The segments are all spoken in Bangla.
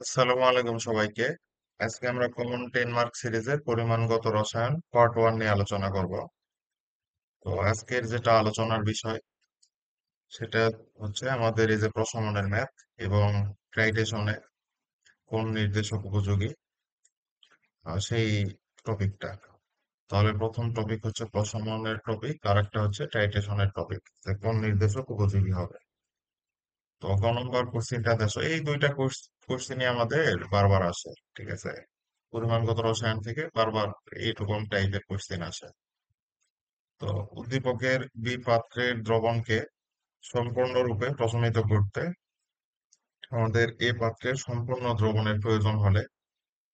আসসালামু আলাইকুম সবাইকে। আজকে আমরা কমন 10 মার্ক সিরিজের পরিমাণগত রসায়ন পার্ট 1 নিয়ে আলোচনা করব। তো আজকের যেটা আলোচনার বিষয় সেটা হচ্ছে আমাদের এই যে প্রশমনের ম্যাথ এবং টাইটেশনে কোন নির্দেশক উপযোগী, সেই টপিকটা। তাহলে প্রথম টপিক হচ্ছে প্রশমনের টপিক, আর একটা হচ্ছে টাইটেশনের টপিক, যে কোন নির্দেশক উপযোগী হবে। তো ক নম্বর কোশ্চিনটা দেখো, এই দুইটা কোশ্চিনই আমাদের বারবার আসে, ঠিক আছে? পরিমাণগত রসায়ন থেকে বারবার এইরকম টাইপের কোশ্চেন আসে। তো উদ্দীপকের বিপাত্রের দ্রবণকে সম্পূর্ণরূপে প্রশমিত করতে আমাদের এ পাত্রের সম্পূর্ণ দ্রবণের প্রয়োজন হলে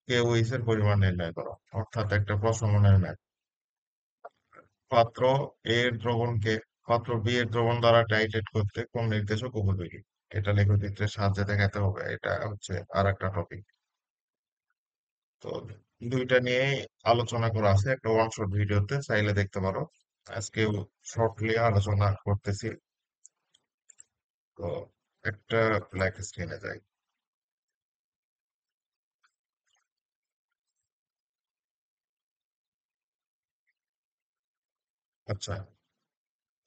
কেওএইচ এর পরিমাণ নির্ণয় করো, অর্থাৎ একটা প্রশমনের ম্যাথ। পাত্র এ এর দ্রবণকে পাত্র বি এর দ্রবণ দ্বারা টাইটেট করতে কোন নির্দেশক উপযোগী, এটা লেখচিত্রের সাহায্যে দেখাতে হবে। এটা হচ্ছে আর একটা টপিক। তো দুইটা নিয়েই আলোচনা করা আছে একটা ওয়ান শট ভিডিওতে, চাইলে দেখতে পারো। আজকেও শর্টলি আলোচনা করতেছি। তো একটা ব্ল্যাক স্ক্রিনে যাই। আচ্ছা,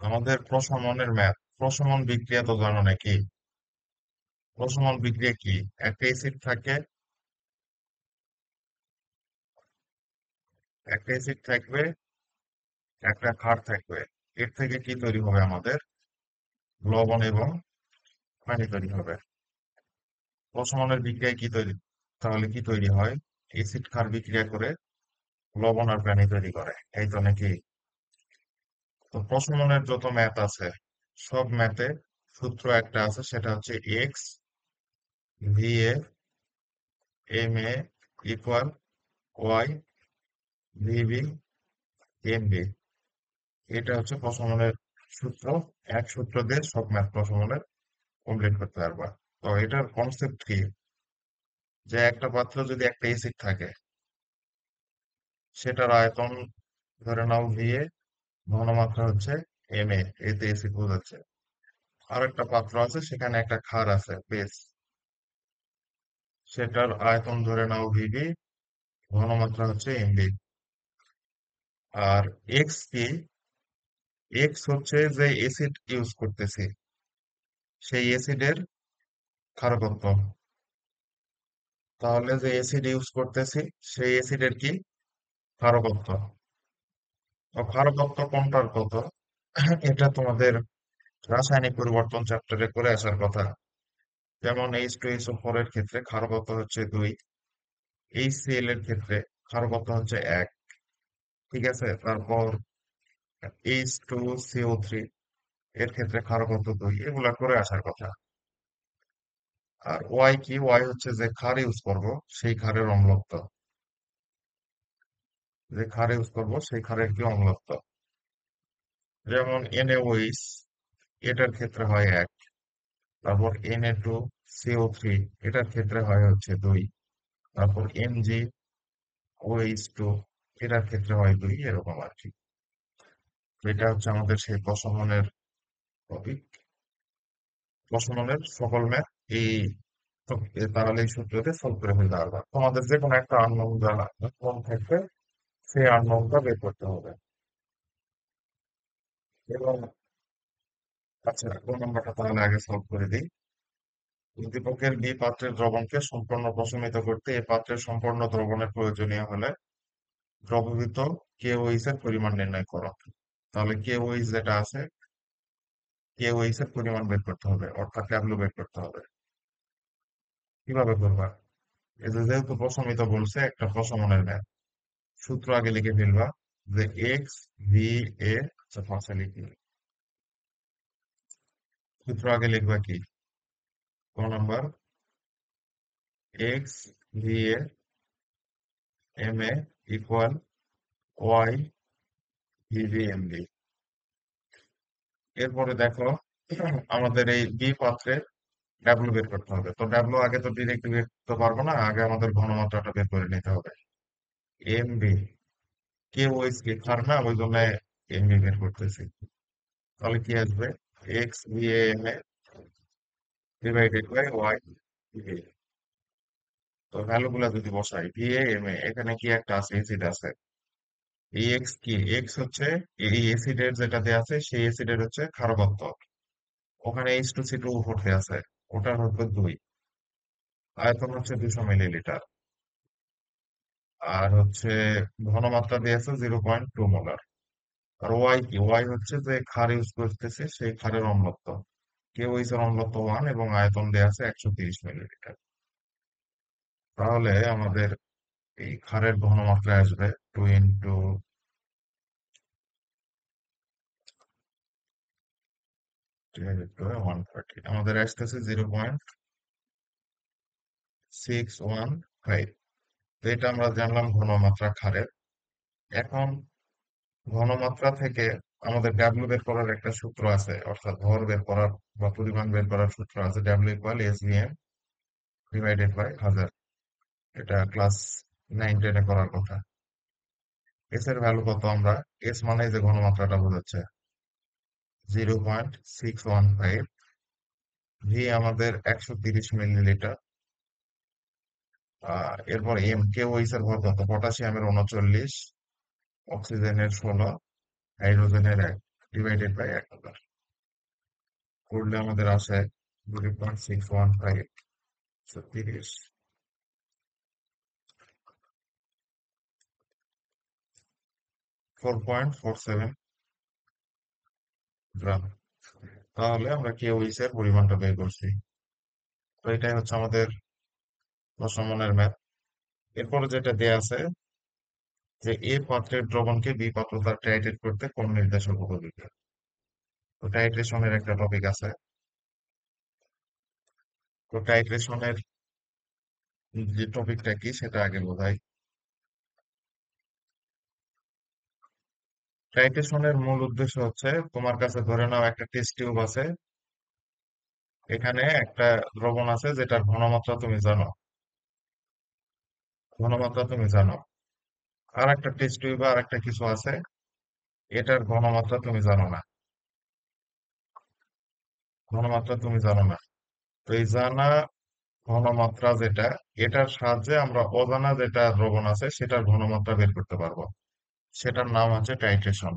আমাদের প্রশমনের ম্যাথ, প্রশমন বিক্রিয়া তো জানো নাকি? প্রশমন বিক্রিয়া কি? একটা অ্যাসিড থাকে, একটা অ্যাসিড থাকবে, একটা ক্ষার থাকবে। এর থেকে কি তৈরি হবে? আমাদের লবণ এবং পানি তৈরি হবে। প্রশমনের বিক্রিয়ায় কি তৈরি, তাহলে কি তৈরি হয়? অ্যাসিড ক্ষার বিক্রিয়া করে লবণ আর পানি তৈরি করে, এই তো নাকি? তো প্রশমনের যত ম্যাথ আছে, সব ম্যাথে সূত্র একটা আছে, সেটা হচ্ছে X V A M A equal Y V B M B. এটা হচ্ছে প্রশমনের সূত্র। এক সূত্র দিয়ে সব ম্যাথ প্রশমনের কমপ্লিট করতে পারবা। তো এটার কনসেপ্ট কি, যে একটা পাত্র যদি একটা এসিড থাকে, সেটার আয়তন ধরে নাও ভি এ, ঘনমাত্রা হচ্ছে এম এ, এতে এসিড বোঝাচ্ছে। আর একটা পাত্র আছে, সেখানে একটা ক্ষার আছে বেস, সেটার আয়তন ধরে নাও ভিবি, ঘনমাত্রা হচ্ছে এমবি। আর এক্স কি? এক্স হচ্ছে যে অ্যাসিড ইউজ করতেছি, সেই অ্যাসিডের ক্ষারকত্ব। তাহলে যে অ্যাসিড ইউজ করতেছি, সেই অ্যাসিডের কি? ক্ষারকত্ব। তো ক্ষারকত্ব কোনটার কত? এটা তোমাদের রাসায়নিক পরিবর্তন চ্যাপ্টারে করে আসার কথা। যেমন H2SO4 এর ক্ষেত্রে ক্ষারকত্ব হচ্ছে 2, HCl এর ক্ষেত্রে ক্ষারকত্ব হচ্ছে 1, ঠিক আছে? তারপর H2CO3 এর ক্ষেত্রে ক্ষারকত্ব 2, এগুলা করে আসার কথা। আর ওয়াই কি? ওয়াই হচ্ছে যে ক্ষার ইউজ করব, সেই ক্ষারের অম্লত্ব। যে ক্ষার ইউজ করব সেই ক্ষারের কি অম্লত্ব। যেমন NaOH, এটার ক্ষেত্রে হয় 1। তারপর Na2CO3, এটার ক্ষেত্রে হয় হচ্ছে 2। তারপর MgOH2, এটার ক্ষেত্রে হয় 2, এরকম আর কি। তো এটা হচ্ছে আমাদের সেই প্রশমনের টপিক। প্রশমনের সকল ম্যাথ এই তাহলে এই সূত্রতে সলভ করে ফেলতে পারবা। তোমাদের যে কোনো একটা আননোন জানা কোন থাকবে, সেই আননোনটা বের করতে হবে। এবং আচ্ছা, কোন নাম্বারটা তাহলে আগে সলভ করে দিই। উদ্দীপকের বি পাত্রের দ্রবণকে সম্পূর্ণ প্রশমিত করতে এ পাত্রের সম্পূর্ণ দ্রবণের প্রয়োজনীয় হলে দ্রবীভূত কেওএইচ এর পরিমাণ নির্ণয় করো। তাহলে কেওএইচ যেটা আছে, কেওএইচ এর পরিমাণ বের করতে হবে, অর্থাৎ ডাব্লিউ বের করতে হবে। কিভাবে করবা? এই যে যেহেতু প্রশমিত বলছে, একটা প্রশমনের ম্যাথ, সূত্র আগে লিখে ফেলবা, যে এক্স ভি এ, আচ্ছা ফার্স্টে লিখি, সূত্র আগে লিখবা কি? ক number, X V A M A equal Y V B M B. এরপরে দেখো, আমাদের এই বি পাত্রে ডাব্লু বের করতে হবে। তো ডাব্লু আগে তো ডিরেক্ট বের করতে পারবো না, আগে আমাদের ঘনমাত্রাটা বের করে নিতে হবে। এম বি, কে ওইস কে খার না, ওই জন্য এম বি বের করতেছি। তাহলে কি আসবে? X V M A divided by Y V. তো ভ্যালু গুলা যদি বসাই, VAMA এখানে কি একটা আছে, অ্যাসিড আছে। এই এক্স কি, এক্স হচ্ছে এই অ্যাসিডের যেটা দেয়া আছে সেই অ্যাসিডের হচ্ছে ক্ষারকত্ব। ওখানে H2C2 ভর্তি আছে, ওটার হচ্ছে 2। আয়তন হচ্ছে 200 মিলিলিটার। আর হচ্ছে ঘনমাত্রা দিয়েছে 0.2 মোলার। আর ওয়াই কি, ওয়াই হচ্ছে যে ক্ষার ইউজ করতেছে সেই ক্ষারের অম্লত্ব। KOH এর অম্লত্ব 1 এবং আয়তন দেয়া আছে 130 মিলিলিটার। তাহলে আমাদের এই ক্ষারের ঘনমাত্রা আসবে 2 × 10⁻130, আমাদের আসতেছে 0.615। তো এটা আমরা জানলাম ঘনমাত্রা ক্ষারের। এখন ঘনমাত্রা থেকে আমাদের ডাব্লিউ বের করার একটা সূত্র আছে, অর্থাৎ ভর বের করার বা পরিমাণ বের করার সূত্র আছে, W = SVM/1000। এটা ক্লাস 9-10-এ করার কথা। এস এর ভ্যালু কত, আমরা এস মানে যে ঘনমাত্রাটা বোঝাচ্ছে 0.615। ভি আমাদের 130 মিলিলিটার। এরপর এম, KOH এর ভর কত, পটাশিয়ামের 39, অক্সিজেনের 16, হাইড্রোজেনের 1, ÷ 1000 করলে আমাদের আসে 0.615 30, 4.47 গ্রাম। তাহলে আমরা KOH এর পরিমাণটা বের করছি। তো এটাই হচ্ছে আমাদের প্রশমনের ম্যাথ। এরপরে যেটা দেয়া আছে যে এ পাত্রের দ্রবণকে বি পাত্র দ্বারা টাইট্রেট করতে কোন নির্দেশক উপযোগী। তো টাইট্রেশনের একটা টপিক আছে। তো টাইট্রেশনের যে টপিকটা কি সেটা আগে বোঝাই। টাইট্রেশনের মূল উদ্দেশ্য হচ্ছে, তোমার কাছে ধরে নাও একটা টেস্ট টিউব আছে, এখানে একটা দ্রবণ আছে যেটার ঘনমাত্রা তুমি জানো, আর একটা টেস্ট টিউবে আর একটা কিছু আছে, এটার ঘনমাত্রা তুমি জানো না। তো এই জানা ঘনমাত্রা যেটা, এটার সাহায্যে আমরা অজানা যেটা দ্রবণ আছে সেটার ঘনমাত্রা বের করতে পারবো। সেটার নাম হচ্ছে টাইট্রেশন।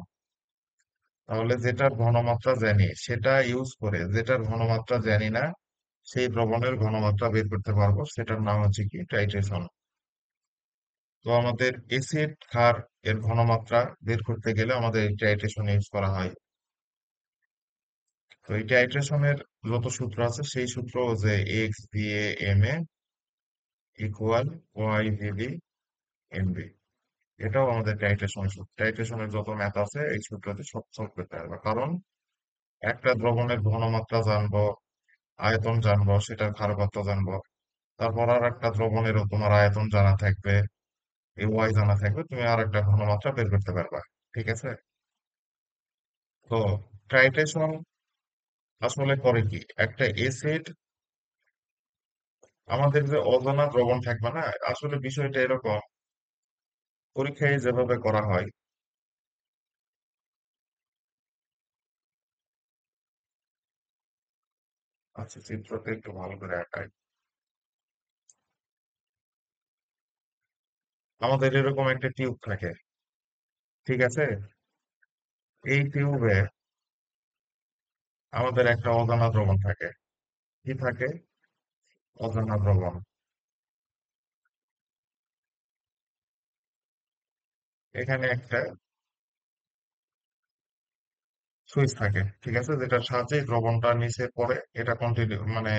তাহলে যেটার ঘনমাত্রা জানি সেটা ইউজ করে যেটার ঘনমাত্রা জানি না সেই দ্রবণের ঘনমাত্রা বের করতে পারবো, সেটার নাম হচ্ছে কি, টাইট্রেশন। তো আমাদের এসিড ক্ষার এর ঘনমাত্রা বের করতে গেলে আমাদের এই টাইট্রেশন ইউজ করা হয়। তো এই টাইট্রেশনের যত সূত্র আছে সেই সূত্র যে XVAMA=YVB/MB, এটাও আমাদের টাইট্রেশনের সূত্র। টাইট্রেশনের যত ম্যাথ আছে এই সূত্রতে সব সলভ করতে হবে, কারণ একটা দ্রবণের ঘনমাত্রা জানবো, আয়তন জানবো, সেটার ক্ষারকত্ব জানবো, তারপর আর একটা দ্রবণেরও তোমার আয়তন জানা থাকবে, এই ওয়াই জানা থাকবে, তুমি আর একটা ঘনমাত্রা বের করতে পারবা। ঠিক আছে? তো টাইট্রেশন আসলে করে কি, একটা এসিড, আমাদের যে অজানা দ্রবণ থাকবে না, আসলে বিষয়টা এরকম, পরীক্ষায় যেভাবে করা হয়। আচ্ছা, চিত্রটা একটু ভালো করে আঁকাই। আমাদের এরকম একটা টিউব থাকে, ঠিক আছে? এই টিউবে আমাদের একটা অজানা দ্রবণ থাকে। কি থাকে? অজানা দ্রবণ। এখানে একটা সুইচ থাকে, ঠিক আছে, যেটার সাহায্যে এই দ্রবণটা নিচে পড়ে, এটা কন্টিনিউ মানে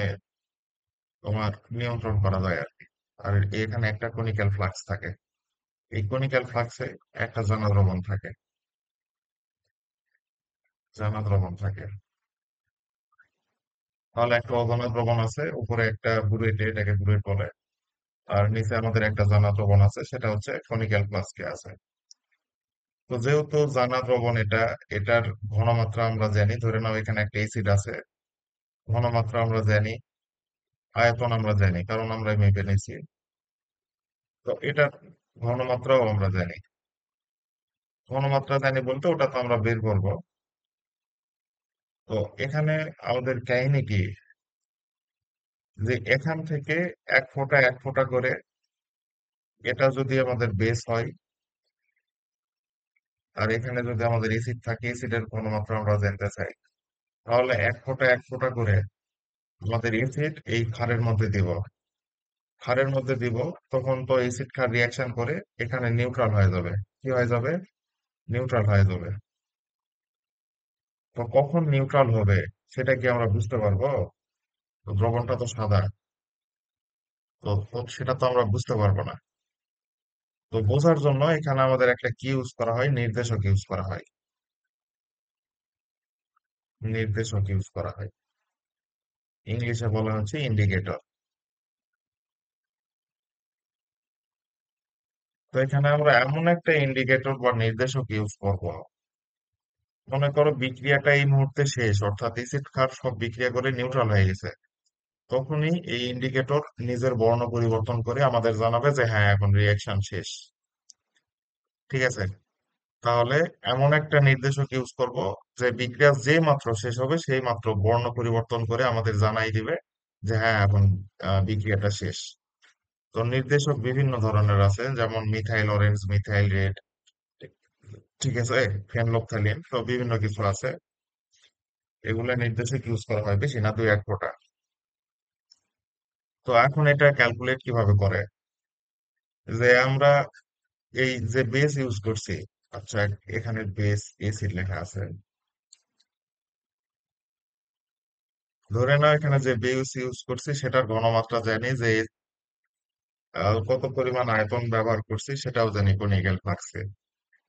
তোমার নিয়ন্ত্রণ করা যায় আর কি। আর এখানে একটা কনিক্যাল ফ্লাক্স থাকে। এই কনিক্যাল ফ্লাক্সে একটা জানা দ্রবণ থাকে। তাহলে একটা অজানা দ্রবণ আছে, উপরে একটা বুয়েটে, এটাকে বুয়েট বলে। আর নিচে আমাদের একটা জানা দ্রবণ আছে, সেটা হচ্ছে কনিক্যাল ফ্লাস্কে আছে। তো যেহেতু জানা দ্রবণ এটা, এটার ঘনমাত্রা আমরা জানি, ধরে নাও এখানে একটা অ্যাসিড আছে, ঘনমাত্রা আমরা জানি, আয়তন আমরা জানি কারণ আমরা মেপে নিয়েছি। তো এটার ঘনমাত্রাও আমরা জানি। ঘনমাত্রা জানি বলতে ওটা তো আমরা বের করব। তো এখানে আমাদের কাহিনী কি, যে এখান থেকে এক ফোঁটা করে, এটা যদি আমাদের বেস হয়, আর এখানে যদি আমাদের এসিড থাকে, এসিডের ঘনমাত্রা আমরা জানতে চাই, তাহলে এক ফোঁটা করে আমাদের এসিড এই ক্ষারের মধ্যে দিব। ক্ষারের মধ্যে দিব, তখন তো এসিড ক্ষার রিয়াকশন করে এখানে নিউট্রাল হয়ে যাবে। কি হয়ে যাবে? নিউট্রাল হয়ে যাবে। তো কখন নিউট্রাল হবে সেটা কি আমরা বুঝতে পারবো? তো দ্রবণটা তো সাদা, তো সেটা তো আমরা বুঝতে পারবো না। তো বোঝার জন্য এখানে আমাদের একটা কি ইউজ করা হয়, নির্দেশক ইউজ করা হয়। নির্দেশক ইউজ করা হয়, ইংলিশে বলা হচ্ছে ইন্ডিকেটর। তো এখানে আমরা এমন একটা ইন্ডিকেটর বা নির্দেশক ইউজ করব, মনে করো বিক্রিয়াটা এই মুহূর্তে শেষ, অর্থাৎ এসিড ক্ষার সব বিক্রিয়া করে নিউট্রাল হয়ে গেছে। তখনই এই ইন্ডিকেটর নিজের বর্ণ পরিবর্তন করে আমাদের জানাবে যে হ্যাঁ, এখন রিয়াকশন শেষ। ঠিক আছে? তাহলে এমন একটা নির্দেশক ইউজ করব যে বিক্রিয়া যে মাত্র শেষ হবে সেই মাত্র বর্ণ পরিবর্তন করে আমাদের জানাই দিবে যে হ্যাঁ, এখন বিক্রিয়াটা শেষ। তো নির্দেশক বিভিন্ন ধরনের আছে, যেমন মিথাইল অরেঞ্জ, মিথাইল রেড, ঠিক আছে, ফেনলফথ্যালিন, তো বিভিন্ন কিছু আছে। এগুলা নির্দেশক ইউজ করা হয়, বেশি না, দুই এক ফোঁটা। তো এখন এটা ক্যালকুলেট কিভাবে করে, যে আমরা এই যে বেস ইউজ করছি, আচ্ছা, এখানে বেস এসিড লেখা আছে, ধরে নাও এখানে যে বেস ইউজ করছি সেটার ঘনমাত্রা জানি, যে কত পরিমাণ আয়তন ব্যবহার করছি সেটাও জানি, কনিক্যাল ফ্লাক্সে।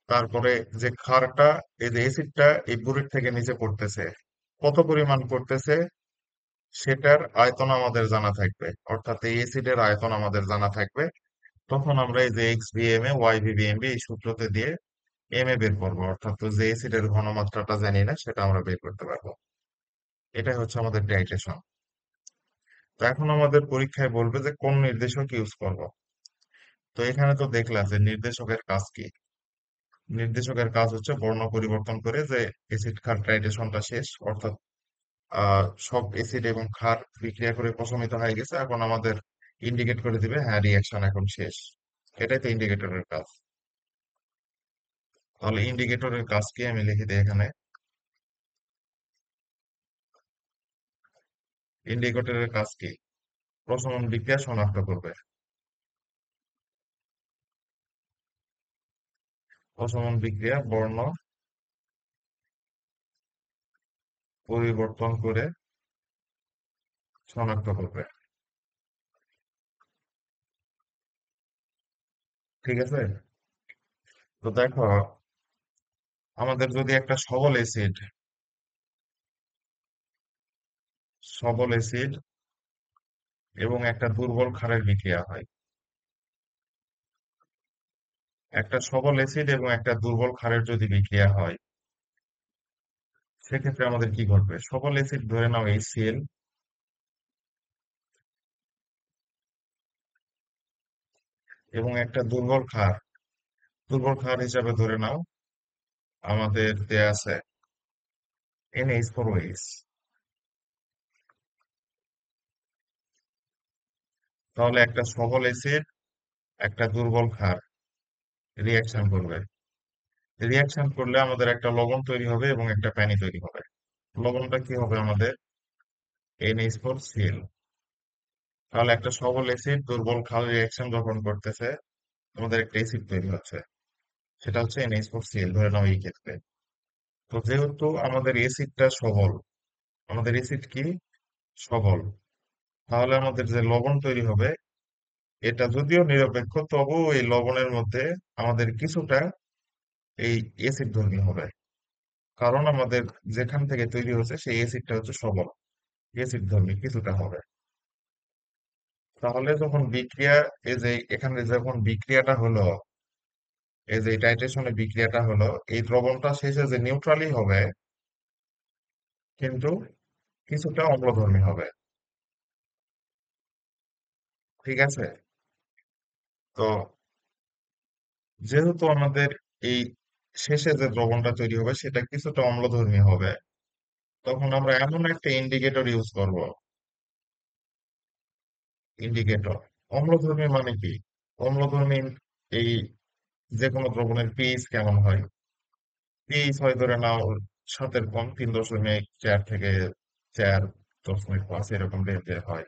তারপরে যে ক্ষারটা, এই যে এসিডটা এই বুলেট থেকে নিচে পড়তেছে, কত পরিমাণ পড়তেছে সেটার আয়তন আমাদের জানা থাকবে, অর্থাৎ এই এসিডের আয়তন আমাদের জানা থাকবে। তখন আমরা এই যে X V M A, Y V V M B, এই সূত্রতে দিয়ে এম এ বের করবো, অর্থাৎ তো যে এসিডের ঘনমাত্রাটা জানি না সেটা আমরা বের করতে পারবো। এটাই হচ্ছে আমাদের টাইট্রেশন। তো এখন আমাদের পরীক্ষায় বলবে যে কোন নির্দেশক ইউজ করব। তো এখানে তো দেখলাম যে নির্দেশকের কাজ কি। নির্দেশকের কাজ হচ্ছে বর্ণ পরিবর্তন করে যে এসিড ক্ষার টাইট্রেশনটা শেষ, অর্থাৎ সব এসিড এবং ক্ষার বিক্রিয়া করে প্রশমিত হয়ে গেছে, এখন আমাদের ইন্ডিকেট করে দিবে হ্যাঁ, রিয়াকশন এখন শেষ। এটাই তো ইন্ডিকেটরের কাজ। তাহলে ইন্ডিকেটরের কাজ কি আমি লিখে দিই এখানে। ইন্ডিকেটরের কাজ কি? প্রশমন বিক্রিয়া শনাক্ত করবে। প্রশমন বিক্রিয়া বর্ণ পরিবর্তন করে শনাক্ত করবে। ঠিক আছে? তো দেখো, আমাদের যদি একটা সবল অ্যাসিড এবং একটা দুর্বল ক্ষারের বিক্রিয়া হয়, একটা সবল অ্যাসিড এবং একটা দুর্বল ক্ষারের যদি বিক্রিয়া হয়, সেক্ষেত্রে আমাদের কি ঘটবে? সবল অ্যাসিড ধরে নাও HCl, এবং একটা দুর্বল ক্ষার হিসাবে ধরে নাও আমাদের দেয়া আছে NH4OH। তাহলে একটা সবল অ্যাসিড, একটা দুর্বল ক্ষার রিয়াকশন করবে। রিয়াকশন করলে আমাদের একটা লবণ তৈরি হবে এবং একটা পানি তৈরি হবে। লবণটা কি হবে আমাদের? NH4Cl। তাহলে একটা সবল অ্যাসিড দুর্বল ক্ষার রিয়াকশন যখন করতেছে, আমাদের একটা অ্যাসিড তৈরি হচ্ছে, সেটা হচ্ছে NH4Cl, ধরে নাও এই ক্ষেত্রে। তো যেহেতু আমাদের অ্যাসিডটা সবল, আমাদের অ্যাসিড কি সবল, তাহলে আমাদের যে লবণ তৈরি হবে, এটা যদিও নিরপেক্ষ, তবুও এই লবণের মধ্যে আমাদের কিছুটা এই অ্যাসিড ধর্মী হবে। কারণ আমাদের যেখান থেকে তৈরি হচ্ছে সেই অ্যাসিডটা হচ্ছে সবল, অ্যাসিড ধর্মী কিছুটা হবে। তাহলে যখন বিক্রিয়া, এই যে এখানে যখন বিক্রিয়াটা হলো, এই যে টাইট্রেশনের বিক্রিয়াটা হলো, এই দ্রবণটা শেষে যে নিউট্রালি হবে, কিন্তু কিছুটা অম্লধর্মী হবে। ঠিক আছে? তো যেহেতু আমাদের এই শেষে যে দ্রবণটা তৈরি হবে সেটা কিছুটা অম্লধর্মী হবে, তখন আমরা এমন একটা ইন্ডিকেটর ইউজ করব, ইন্ডিকেটর। অম্লধর্মী মানে কি? অম্লধর্মী এই যে কোনো দ্রবণের পিএইচ কেমন হয়? পিএইচ হয় ধরে নাও 7-এর কম, 3.4 থেকে 4.5 এরকম রেঞ্জের হয়।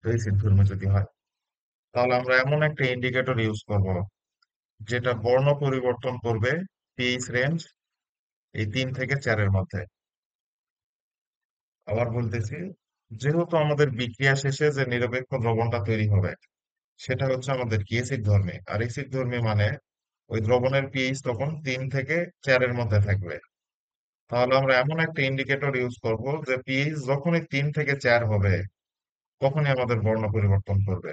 অ্যাসিড ধর্মী যদি হয়, তাহলে আমরা এমন একটা ইন্ডিকেটর ইউজ করব যেটা বর্ণ পরিবর্তন করবে পিএইচ রেঞ্জ এই 3 থেকে 4-এর মধ্যে। আবার বলতেছি, যেহেতু আমাদের বিক্রিয়া শেষে যে নিরপেক্ষ দ্রবণটা তৈরি হবে সেটা হচ্ছে আমাদের কি এসিড ধর্মী, আর এসিড ধর্মী মানে ওই দ্রবণের পিএইচ তখন 3 থেকে 4-এর মধ্যে থাকবে। তাহলে আমরা এমন একটা ইন্ডিকেটর ইউজ করব যে পিএইচ যখনই 3 থেকে 4 হবে তখনই আমাদের বর্ণ পরিবর্তন করবে।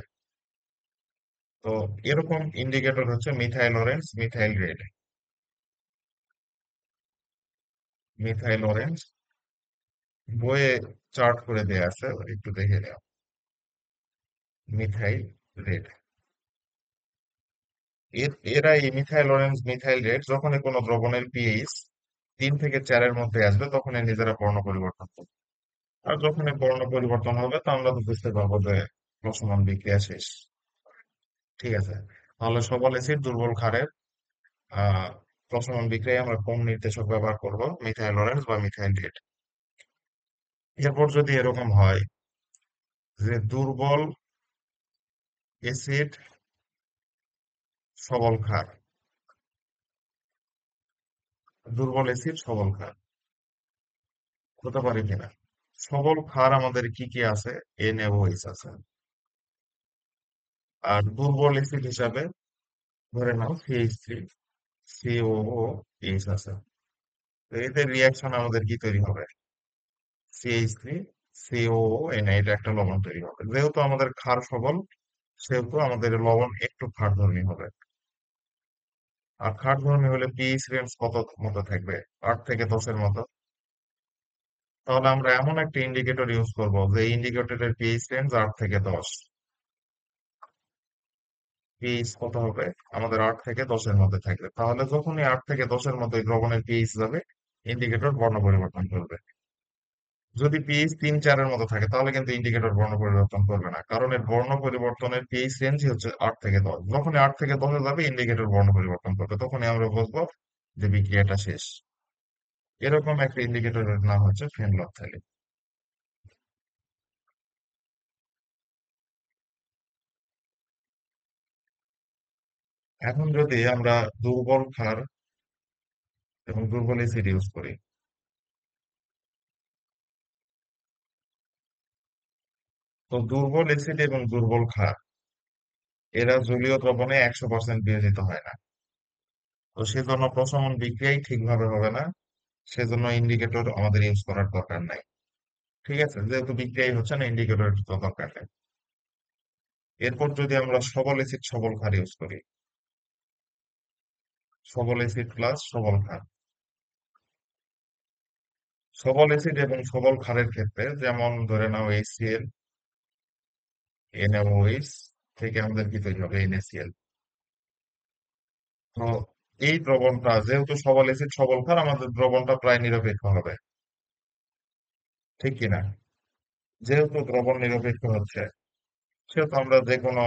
তো এরকম ইন্ডিকেটর হচ্ছে methyl orange, methyl red. Methyl orange বইয়ে চার্ট করে দেয়া আছে, একটু দেখে নেও। মিথাইল রেড, এরা এই মিথাইল অরেঞ্জ, মিথাইল রেড যখনই কোনো দ্রবণের পিএইচ 3 থেকে 4-এর মধ্যে আসবে তখনই নিজেরা বর্ণ পরিবর্তন করবে। আর যখনই বর্ণ পরিবর্তন হবে তো আমরা তো বুঝতে পারবো যে প্রশমন বিক্রিয়া শেষ। ঠিক আছে, তাহলে সবল অ্যাসিড, দুর্বল ক্ষারের আহ প্রশমন বিক্রিয়ায় আমরা কোন নির্দেশক ব্যবহার করব? মিথাইল অরেঞ্জ বা মিথাইল রেড। এরপর যদি এরকম হয় যে দুর্বল অ্যাসিড, সবল ক্ষার, দুর্বল অ্যাসিড সবল ক্ষার হতে পারে কিনা? সবল ক্ষার আমাদের কি কি আছে? NaOH আছে। আর দুর্বল অ্যাসিড হিসাবে ধরে নাও CH3, COOH আছে। তো এদের রিয়াকশন আমাদের কি তৈরি হবে? CH3, COOH, এটা একটা লবণ তৈরি হবে। যেহেতু আমাদের ক্ষার সবল সেহেতু আমাদের লবণ একটু ক্ষারধর্মী হবে। আর ক্ষারধর্মী হলে পিএইচ রেঞ্জ কত মতো থাকবে? 8 থেকে 10-এর মতো। তাহলে আমরা এমন একটা ইন্ডিকেটর ইউজ করব যে ইন্ডিকেটরের পিএইচ রেঞ্জ 8 থেকে 10। পিএইচ কত হবে? আমাদের 8 থেকে 10-এর মধ্যে থাকবে। তাহলে যখনই 8 থেকে 10-এর মধ্যে দ্রবণের পিএইচ যাবে ইন্ডিকেটর বর্ণ পরিবর্তন করবে। যদি পিএইচ 3-4-এর মতো থাকে তাহলে কিন্তু ইন্ডিকেটর বর্ণ পরিবর্তন করবে না, কারণ এর বর্ণ পরিবর্তনের পিএইচ রেঞ্জই হচ্ছে 8 থেকে 10। যখনই 8 থেকে 10-এ যাবে ইন্ডিকেটর বর্ণ পরিবর্তন করবে, তখনই আমরা বুঝবো যে বিক্রিয়াটা শেষ। এরকম একটা ইন্ডিকেটরের নাম হচ্ছে ফেনলফথ্যালিন। এখন যদি আমরা দুর্বল ক্ষার এবং দুর্বল অ্যাসিড ইউজ করি, তো দুর্বল অ্যাসিড এবং দুর্বল ক্ষার এরা জলীয় দ্রবণে 100% বিয়োজিত হয় না। তো সেজন্য প্রশমন বিক্রিয়াই ঠিকভাবে হবে না। সেজন্য ইন্ডিকেটর আমাদের ইউজ করার দরকার নাই। ঠিক আছে, যেহেতু বিক্রিয়াই হচ্ছে না ইন্ডিকেটর তো দরকার নেই। এরপর যদি আমরা সবল অ্যাসিড সবল ক্ষার ইউজ করি, সবল অ্যাসিড প্লাস সবল ক্ষার। সবল অ্যাসিড এবং সবল ক্ষারের ক্ষেত্রে যেমন ধরে নাও HCl, NaOH থেকে আমাদের কি তৈরি হবে? NaCl। তো এই দ্রবণটা যেহেতু সবল অ্যাসিড সবল ক্ষার, আমাদের দ্রবণটা প্রায় নিরপেক্ষ হবে, ঠিক কিনা? যেহেতু দ্রবণ নিরপেক্ষ হচ্ছে সেহেতু আমরা যে কোনো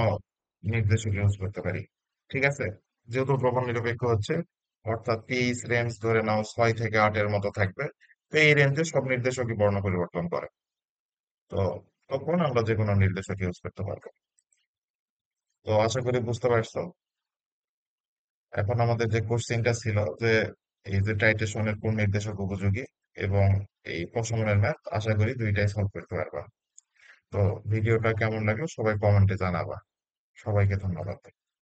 নির্দেশক ইউজ করতে পারি। ঠিক আছে, যেহেতু দ্রবণ নিরপেক্ষ হচ্ছে অর্থাৎ পিএইচ রেঞ্জ ধরে নাও 6 থেকে 8-এর মতো থাকবে। তো এই রেঞ্জে সব নির্দেশকই বর্ণ পরিবর্তন করে। তো তখন আমরা যে কোনো নির্দেশক ইউজ করতে পারবো। তো আশা করি বুঝতে পারছো। এখন আমাদের যে কোশ্চেনটা ছিল যে এই যে টাইট্রেশনের কোন নির্দেশক উপযোগী এবং এই প্রশমনের ম্যাথ, আশা করি দুইটাই সলভ করতে পারবা। তো ভিডিওটা কেমন লাগলো সবাই কমেন্টে জানাবা। সবাইকে ধন্যবাদ।